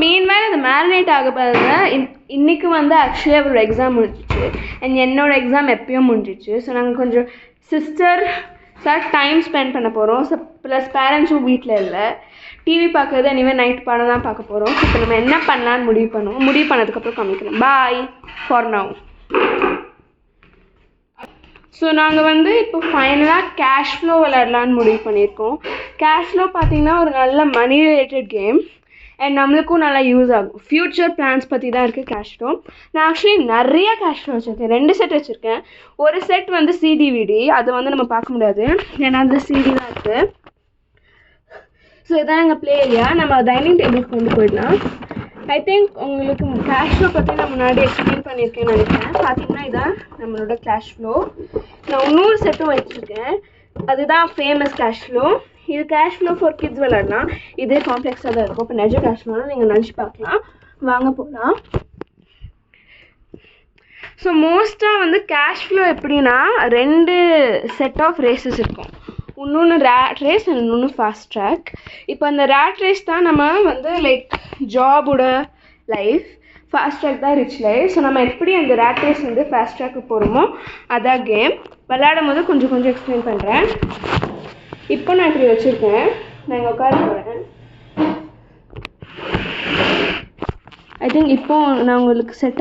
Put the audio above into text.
Meanwhile அது marinate ஆக பாருங்க. இன்றைக்கி வந்து ஆக்சுவலி அவரோட எக்ஸாம் முடிஞ்சிச்சு அண்ட் என்னோடய எக்ஸாம் எப்பயும் முடிஞ்சிச்சு. ஸோ நாங்கள் கொஞ்சம் சிஸ்டர் சார் டைம் ஸ்பெண்ட் பண்ண போகிறோம். ஸோ ப்ளஸ் பேரண்ட்ஸும் வீட்டில் இல்லை. டிவி பார்க்குறது எனிவே நைட் படம் தான் பார்க்க போகிறோம். ஸோ இப்போ நம்ம என்ன பண்ணலான்னு முடிவு பண்ணதுக்கப்புறம் காமிக்கிறோம். பாய் ஃபார் நவ். ஸோ நாங்கள் வந்து இப்போ ஃபைனலாக கேஷ் ஃப்ளோ விளையாடலான்னு முடிவு பண்ணியிருக்கோம். கேஷ் ஃப்ளோ பார்த்திங்கன்னா ஒரு நல்ல மணி ரிலேட்டட் கேம் அண்ட் நம்மளுக்கும் நல்லா யூஸ் ஆகும். ஃப்யூச்சர் பிளான்ஸ் பற்றி தான் இருக்குது கேஷ் ஃப்ளோ. நான் ஆக்சுவலி நிறைய கேஷ் ஃப்ளோ வச்சுருக்கேன். 2 செட் வச்சுருக்கேன். ஒரு செட் வந்து CDVD, அது வந்து நம்ம பார்க்க முடியாது ஏன்னா அதில் CD தான் இருக்குது. ஸோ இதான் எங்கள் ப்ளே ஏரியா. நம்ம டைனிங் டேபிளுக்கு வந்து போயிடலாம். ஐ திங்க் உங்களுக்கு கேஷ் ஃப்ளோ பற்றி நான் முன்னாடி எக்ஸ்பிளைன் பண்ணியிருக்கேன்னு நினைக்கிறேன். பார்த்தீங்கன்னா இதான் நம்மளோட கேஷ் ஃப்ளோ. நான் இன்னொரு செட்டும் வச்சுருக்கேன். அதுதான் ஃபேமஸ் கேஷ் ஃப்ளோ. இது கேஷ் ஃப்ளோ ஃபார் கிட்ஸ் விளையாடலாம். இதே காம்ப்ளெக்ஸாக தான் இருக்கும். இப்போ நிஜ கேஷ் ஃப்ளோனா நீங்கள் நினச்சி பார்க்கலாம். வாங்க போகலாம். ஸோ மோஸ்ட்டாக வந்து கேஷ் ஃப்ளோ எப்படின்னா 2 செட் ஆஃப் ரேசஸ் இருக்கும். இன்னொன்று ரேட் ரேஸ் அண்ட் இன்னொன்று ஃபாஸ்ட் ட்ராக். இப்போ அந்த ரேட் ரேஸ் தான் நம்ம வந்து லைக் ஜாபோட லைஃப், ஃபாஸ்ட் ட்ராக் தான் ரிச் லைஃப். ஸோ நம்ம எப்படி அந்த ரேட் ரேஸ் வந்து ஃபாஸ்ட் ட்ராக்கு போகிறோமோ அதான் கேம். விளையாடும் போது கொஞ்சம் எக்ஸ்பிளைன் பண்ணுறேன். இப்போ நான் இப்படி வச்சுருக்கேன். நான் இங்கே உட்கார போகிறேன். ஐ திங்க் இப்போ நான் உங்களுக்கு செட்டப்